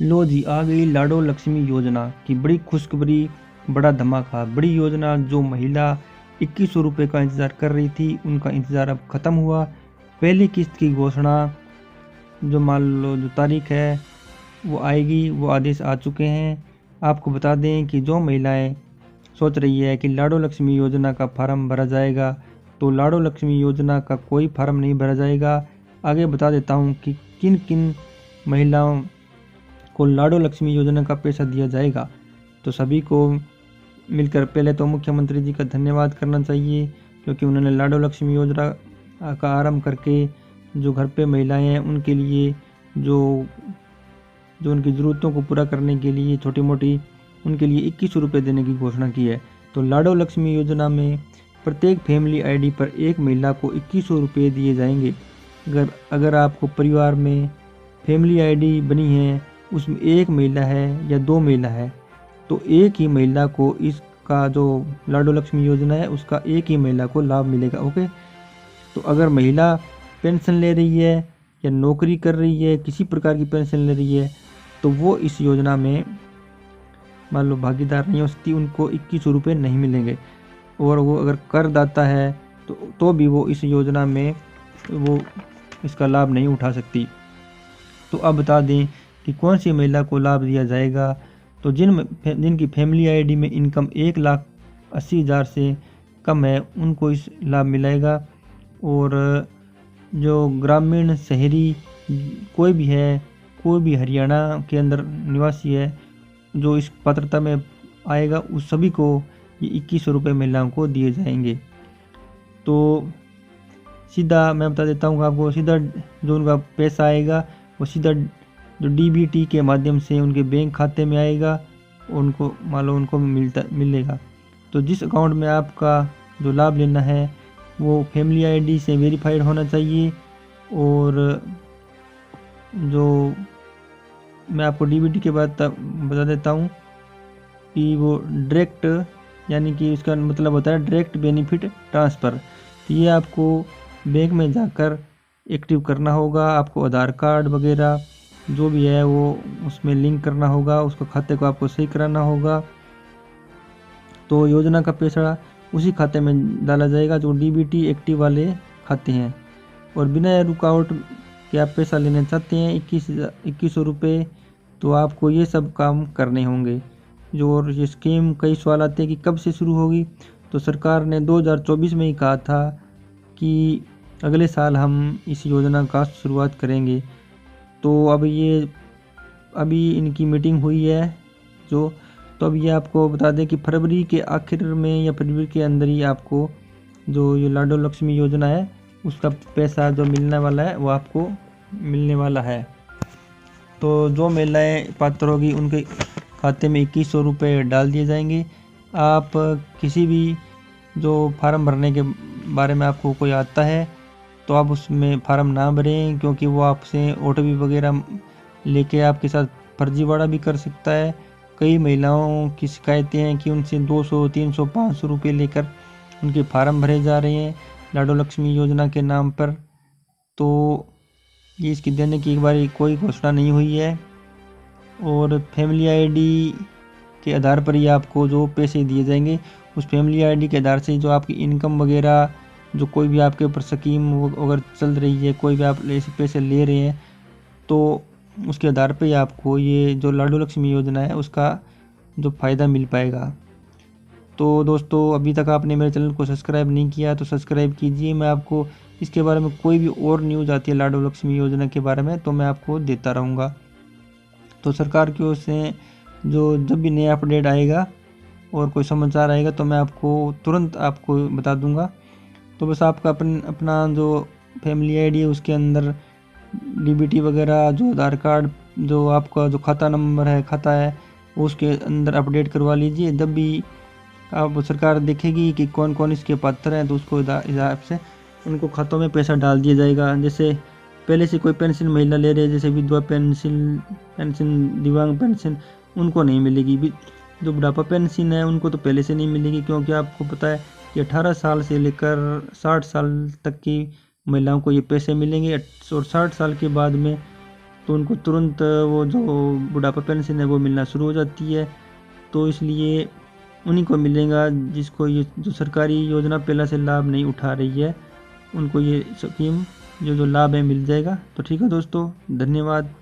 लो जी, आ गई लाडो लक्ष्मी योजना की बड़ी खुशखबरी, बड़ा धमाका। बड़ी योजना जो महिला 2100 रुपये का इंतज़ार कर रही थी, उनका इंतज़ार अब ख़त्म हुआ। पहली किस्त की घोषणा जो मान लो जो तारीख है वो आएगी, वो आदेश आ चुके हैं। आपको बता दें कि जो महिलाएं सोच रही है कि लाडो लक्ष्मी योजना का फार्म भरा जाएगा, तो लाडो लक्ष्मी योजना का कोई फार्म नहीं भरा जाएगा। आगे बता देता हूँ कि किन किन महिलाओं को लाडो लक्ष्मी योजना का पैसा दिया जाएगा। तो सभी को मिलकर पहले तो मुख्यमंत्री जी का धन्यवाद करना चाहिए, क्योंकि उन्होंने लाडो लक्ष्मी योजना का आरंभ करके जो घर पे महिलाएं हैं उनके लिए जो जो उनकी ज़रूरतों को पूरा करने के लिए छोटी मोटी उनके लिए 2100 रुपये देने की घोषणा की है। तो लाडो लक्ष्मी योजना में प्रत्येक फैमिली आईडी पर एक महिला को 2100 रुपये दिए जाएंगे। अगर आपको परिवार में फैमिली आईडी बनी है, उसमें एक महिला है या दो महिला है, तो एक ही महिला को इसका जो लाडो लक्ष्मी योजना है उसका एक ही महिला को लाभ मिलेगा। ओके, तो अगर महिला पेंशन ले रही है या नौकरी कर रही है, किसी प्रकार की पेंशन ले रही है, तो वो इस योजना में मान लो भागीदार नहीं हो सकती, उनको 2100 रुपये नहीं मिलेंगे। और वो अगर करदाता है तो भी वो इस योजना में वो इसका लाभ नहीं उठा सकती। तो अब बता दें कि कौन सी महिला को लाभ दिया जाएगा। तो जिनकी फैमिली आईडी में इनकम 1,80,000 से कम है, उनको इस लाभ मिलेगा। और जो ग्रामीण शहरी कोई भी है, कोई भी हरियाणा के अंदर निवासी है जो इस पात्रता में आएगा, उस सभी को ये 2100 रुपये महिलाओं को दिए जाएंगे। तो सीधा मैं बता देता हूँ आपको, सीधा जो उनका पैसा आएगा वो सीधा जो डीबीटी के माध्यम से उनके बैंक खाते में आएगा, उनको मान लो उनको मिलेगा। तो जिस अकाउंट में आपका जो लाभ लेना है वो फैमिली आईडी से वेरीफाइड होना चाहिए। और जो मैं आपको डीबीटी के बाद बता देता हूँ कि वो डायरेक्ट, यानी कि इसका मतलब होता है डायरेक्ट बेनिफिट ट्रांसफ़र। तो ये आपको बैंक में जाकर एक्टिव करना होगा। आपको आधार कार्ड वगैरह जो भी है वो उसमें लिंक करना होगा, उसको खाते को आपको सही कराना होगा। तो योजना का पैसा उसी खाते में डाला जाएगा जो डीबीटी एक्टिव वाले खाते हैं। और बिना रुकावट के आप पैसा लेना चाहते हैं 2100 रुपये, तो आपको ये सब काम करने होंगे। जो और ये स्कीम कई सवाल आते हैं कि कब से शुरू होगी। तो सरकार ने 2024 में ही कहा था कि अगले साल हम इस योजना का शुरुआत करेंगे। तो अभी इनकी मीटिंग हुई है तो अब ये आपको बता दें कि फरवरी के आखिर में या फरवरी के अंदर ही आपको जो ये लाडो लक्ष्मी योजना है उसका पैसा जो मिलने वाला है वो आपको मिलने वाला है। तो जो महिलाएं पात्र होगी उनके खाते में 2100 रुपये डाल दिए जाएंगे। आप किसी भी जो फार्म भरने के बारे में आपको कोई आता है तो आप उसमें फार्म ना भरें, क्योंकि वो आपसे ओटीपी वगैरह लेके आपके साथ फर्जीवाड़ा भी कर सकता है। कई महिलाओं की शिकायतें हैं कि उनसे 200, 300, 500 रुपये लेकर उनके फार्म भरे जा रहे हैं लाडो लक्ष्मी योजना के नाम पर। तो ये इसकी देने की एक बार कोई घोषणा नहीं हुई है। और फैमिली आईडी के आधार पर ही आपको जो पैसे दिए जाएंगे, उस फैमिली आईडी के आधार से जो आपकी इनकम वगैरह जो कोई भी आपके ऊपर स्कीम अगर चल रही है, कोई भी आप ऐसे पैसे ले रहे हैं, तो उसके आधार पे ही आपको ये जो लाडो लक्ष्मी योजना है उसका जो फ़ायदा मिल पाएगा। तो दोस्तों, अभी तक आपने मेरे चैनल को सब्सक्राइब नहीं किया तो सब्सक्राइब कीजिए। मैं आपको इसके बारे में कोई भी और न्यूज़ आती है लाडो लक्ष्मी योजना के बारे में तो मैं आपको देता रहूँगा। तो सरकार की ओर से जो जब भी नया अपडेट आएगा और कोई समाचार आएगा तो मैं आपको तुरंत आपको बता दूंगा। तो बस आपका अपना जो फैमिली आईडी है उसके अंदर डीबीटी वगैरह, जो आधार कार्ड, जो आपका जो खाता नंबर है, खाता है, उसके अंदर अपडेट करवा लीजिए। जब भी आप सरकार देखेगी कि कौन कौन इसके पात्र हैं तो उसको हिसाब से उनको खातों में पैसा डाल दिया जाएगा। जैसे पहले से कोई पेंशन महिला ले रही है, जैसे विधवा पेंशन, दिव्यांग पेंशन, उनको नहीं मिलेगी। जो बुढ़ापा पेंशन है उनको तो पहले से नहीं मिलेगी, क्योंकि आपको पता है कि 18 साल से लेकर 60 साल तक की महिलाओं को ये पैसे मिलेंगे। और 60 साल के बाद में तो उनको तुरंत वो जो बुढ़ापा पेंशन है वो मिलना शुरू हो जाती है। तो इसलिए उन्हीं को मिलेगा जिसको ये जो सरकारी योजना पहले से लाभ नहीं उठा रही है, उनको ये स्कीम जो लाभ है मिल जाएगा। तो ठीक है दोस्तों, धन्यवाद।